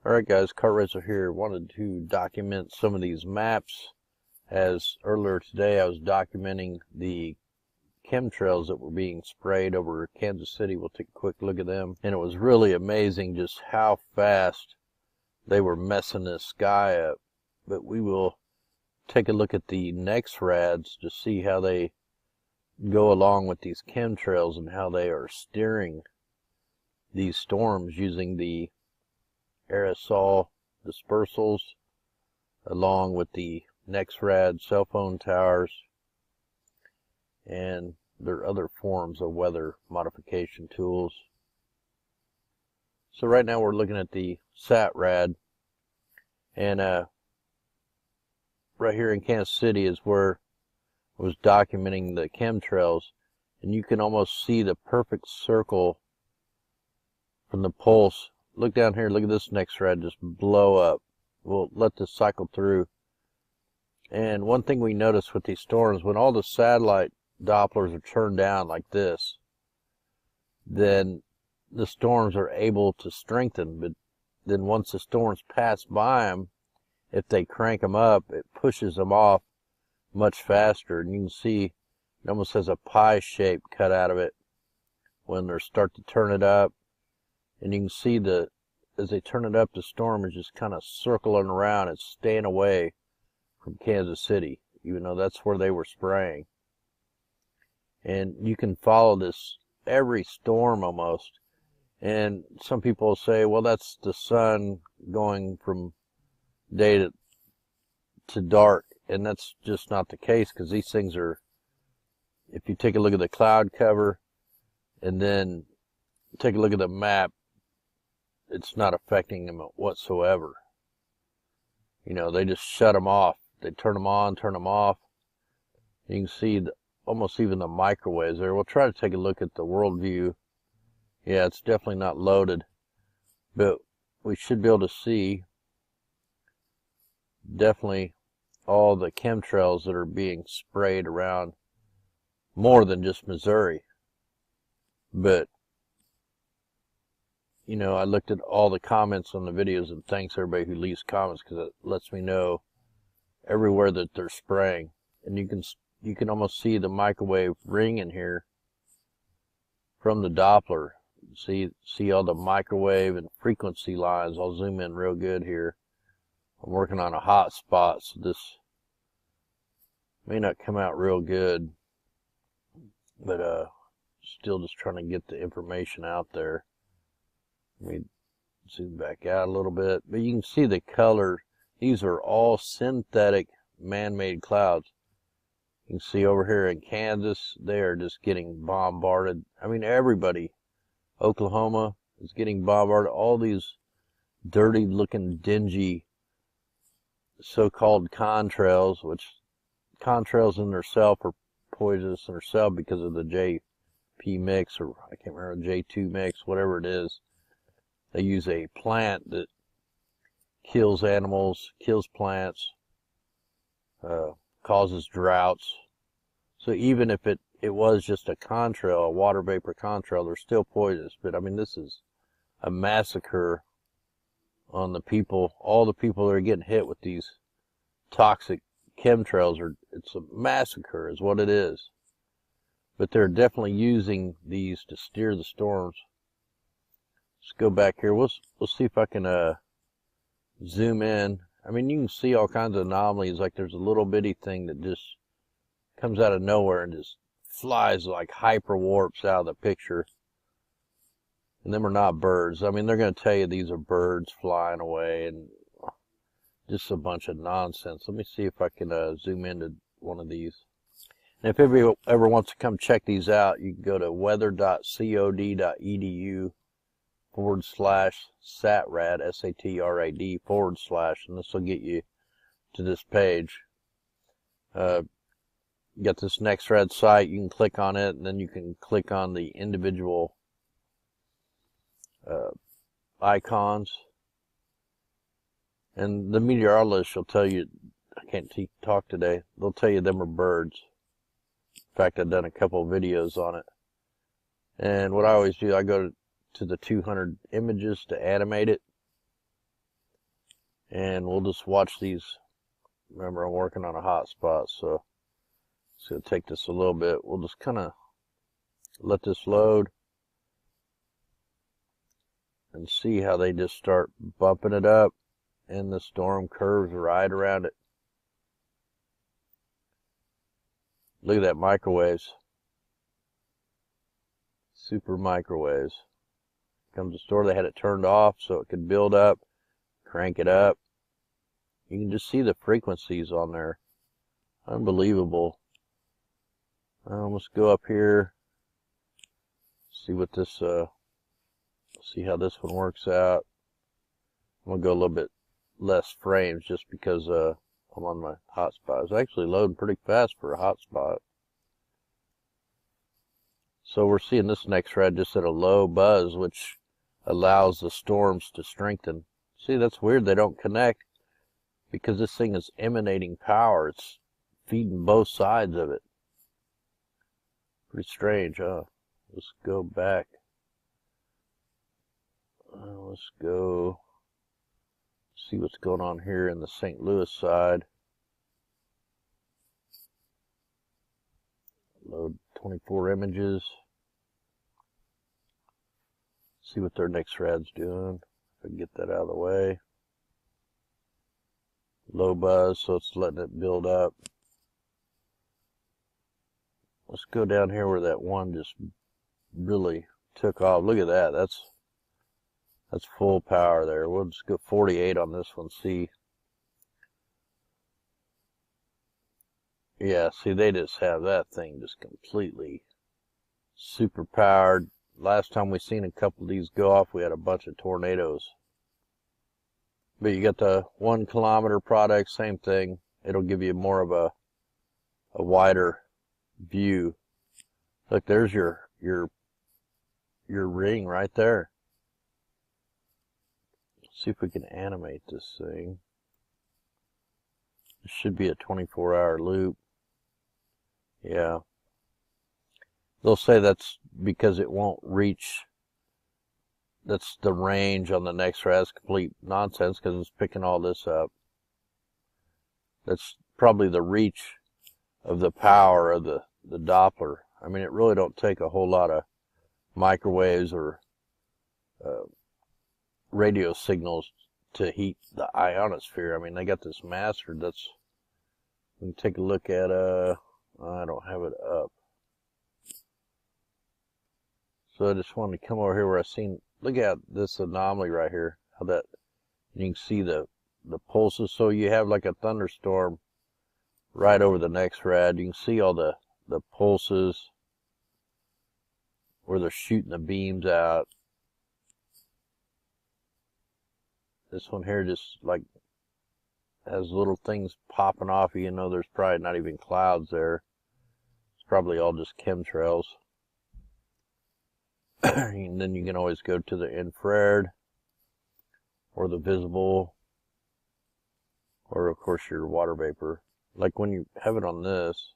Alright guys, Kart Racer here. Wanted to document some of these maps, as earlier today I was documenting the chemtrails that were being sprayed over Kansas City. We'll take a quick look at them. And it was really amazing just how fast they were messing this sky up. But we will take a look at the NEXRADs to see how they go along with these chemtrails and how they are steering these storms using the aerosol dispersals along with the NEXRAD cell phone towers and their other forms of weather modification tools. So right now we're looking at the SATRAD, and right here in Kansas City is where I was documenting the chemtrails, and you can almost see the perfect circle from the pulse. Look down here, look at this NEXRAD just blow up. We'll let this cycle through. And one thing we notice with these storms, when all the satellite Dopplers are turned down like this, then the storms are able to strengthen. But then once the storms pass by them, if they crank them up, it pushes them off much faster. And you can see it almost has a pie shape cut out of it when they start to turn it up. And you can see as they turn it up, the storm is just kind of circling around. It's staying away from Kansas City, even though that's where they were spraying. And you can follow this every storm almost. And some people say, well, that's the sun going from day to dark. And that's just not the case, because these things are, if you take a look at the cloud cover and then take a look at the map, it's not affecting them whatsoever. You know, they just shut them off. They turn them on, turn them off. You can see almost even the microwaves there. We'll try to take a look at the world view. Yeah, it's definitely not loaded, but we should be able to see definitely all the chemtrails that are being sprayed around more than just Missouri. But you know, I looked at all the comments on the videos, and thanks everybody who leaves comments, because it lets me know everywhere that they're spraying. And you can almost see the microwave ring in here from the Doppler. See all the microwave and frequency lines. I'll zoom in real good here. I'm working on a hot spot, so this may not come out real good, but still just trying to get the information out there. Let me zoom back out a little bit, but you can see the color. These are all synthetic man-made clouds. You can see over here in Kansas, they are just getting bombarded. I mean, everybody. Oklahoma is getting bombarded. All these dirty looking, dingy so-called contrails, which contrails in themselves are poisonous in themselves because of the JP mix, or I can't remember, J2 mix, whatever it is. They use a plant that kills animals, kills plants, causes droughts. So even if it was just a contrail, a water vapor contrail, they're still poisonous. But I mean, this is a massacre on the people. All the people that are getting hit with these toxic chemtrails, it's a massacre is what it is. But they're definitely using these to steer the storms. Let's go back here. We'll see if I can zoom in. I mean, you can see all kinds of anomalies. Like there's a little bitty thing that just comes out of nowhere and just flies like hyper warps out of the picture. And them are not birds. I mean, they're going to tell you these are birds flying away, and just a bunch of nonsense. Let me see if I can zoom into one of these. And if anybody ever wants to come check these out, you can go to weather.cod.edu /SATRAD, SATRAD /, and this will get you to this page. You got this NEXRAD site. You can click on it, and then you can click on the individual icons. And the meteorologist will tell you, I can't talk today, they'll tell you them are birds. In fact, I've done a couple of videos on it. And what I always do, I go to the 200 images to animate it. And we'll just watch these. Remember, I'm working on a hot spot, so it's going to take this a little bit. We'll just kind of let this load and see how they just start bumping it up, and the storm curves right around it. Look at that microwaves. Super microwaves. Comes to the store, they had it turned off so it could build up, crank it up. You can just see the frequencies on there. Unbelievable. Let's go up here. See what this, see how this one works out. I'm gonna go a little bit less frames just because I'm on my hotspot. It's actually loading pretty fast for a hotspot. So we're seeing this next thread just at a low buzz, which allows the storms to strengthen. See, that's weird. They don't connect because this thing is emanating power. It's feeding both sides of it. Pretty strange, huh? Let's go back. Let's go see what's going on here in the St. Louis side. Load 24 images. See what their next thread's doing. If I can get that out of the way. Low buzz, so it's letting it build up. Let's go down here where that one just really took off. Look at that. That's full power there. We'll just go 48 on this one. See. Yeah, see, they just have that thing just completely super powered. Last time we seen a couple of these go off, we had a bunch of tornadoes. But you got the 1 kilometer product, same thing. It'll give you more of a wider view. Look, there's your ring right there. Let's see if we can animate this thing. It should be a 24-hour loop. Yeah. They'll say that's because it won't reach. That's the range on the next thread. That's complete nonsense because it's picking all this up. That's probably the reach of the power of the Doppler. I mean, it really don't take a whole lot of microwaves or radio signals to heat the ionosphere. I mean, they got this mastered. We can take a look at, I don't have it up. So I just wanted to come over here where I seen, look at this anomaly right here. How that, you can see the pulses. So you have like a thunderstorm right over the next rad. You can see all the pulses where they're shooting the beams out. This one here just like has little things popping off. You know, there's probably not even clouds there. It's probably all just chemtrails. And then you can always go to the infrared or the visible, or of course your water vapor. Like when you have it on this,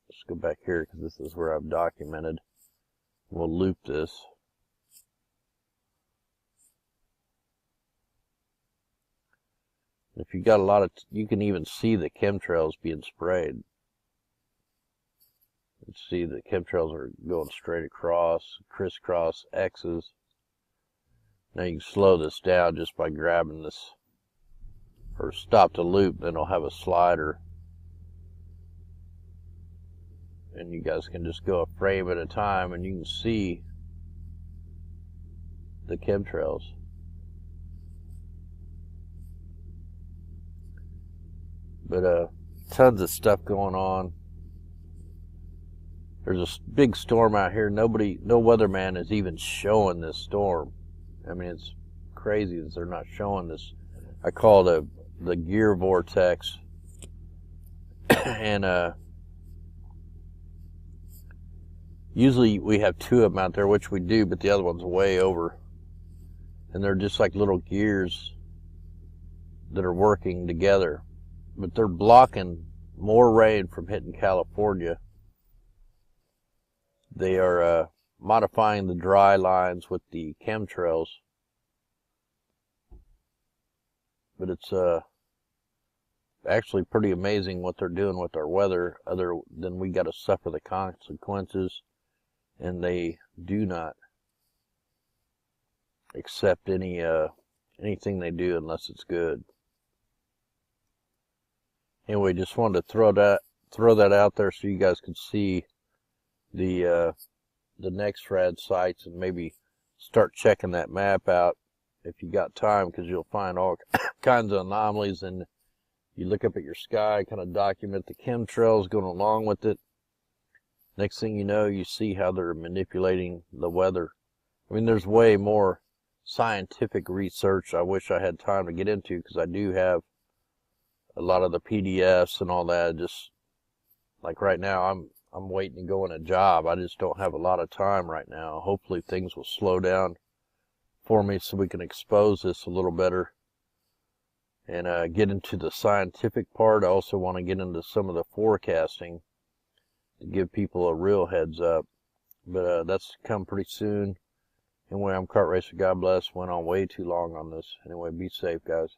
let's go back here because this is where I've documented. We'll loop this. If you got a lot of, you can even see the chemtrails being sprayed. You can see the chemtrails are going straight across, crisscross X's. Now you can slow this down just by grabbing this, or stop the loop, then it'll have a slider. And you guys can just go a frame at a time and you can see the chemtrails. But tons of stuff going on. There's a big storm out here. No weatherman is even showing this storm. I mean, it's crazy that they're not showing this. I call it the gear vortex. And usually we have 2 of them out there, which we do, but the other one's way over. And they're just like little gears that are working together. But they're blocking more rain from hitting California. They are modifying the dry lines with the chemtrails but it's actually pretty amazing what they're doing with our weather, other than we got to suffer the consequences, and they do not accept anything they do unless it's good. Anyway, just wanted to throw that out there so you guys could see the NexRad sites, and maybe start checking that map out if you got time, because you'll find all kinds of anomalies. And you look up at your sky, kind of document the chemtrails going along with it. Next thing you know, you see how they're manipulating the weather. I mean, there's way more scientific research I wish I had time to get into, because I do have a lot of the PDFs and all that. Just like right now, I'm waiting to go on a job. I just don't have a lot of time right now. Hopefully things will slow down for me so we can expose this a little better and get into the scientific part. I also want to get into some of the forecasting to give people a real heads up. But that's come pretty soon. Anyway, I'm Kart Racer. God bless. Went on way too long on this. Anyway, be safe, guys.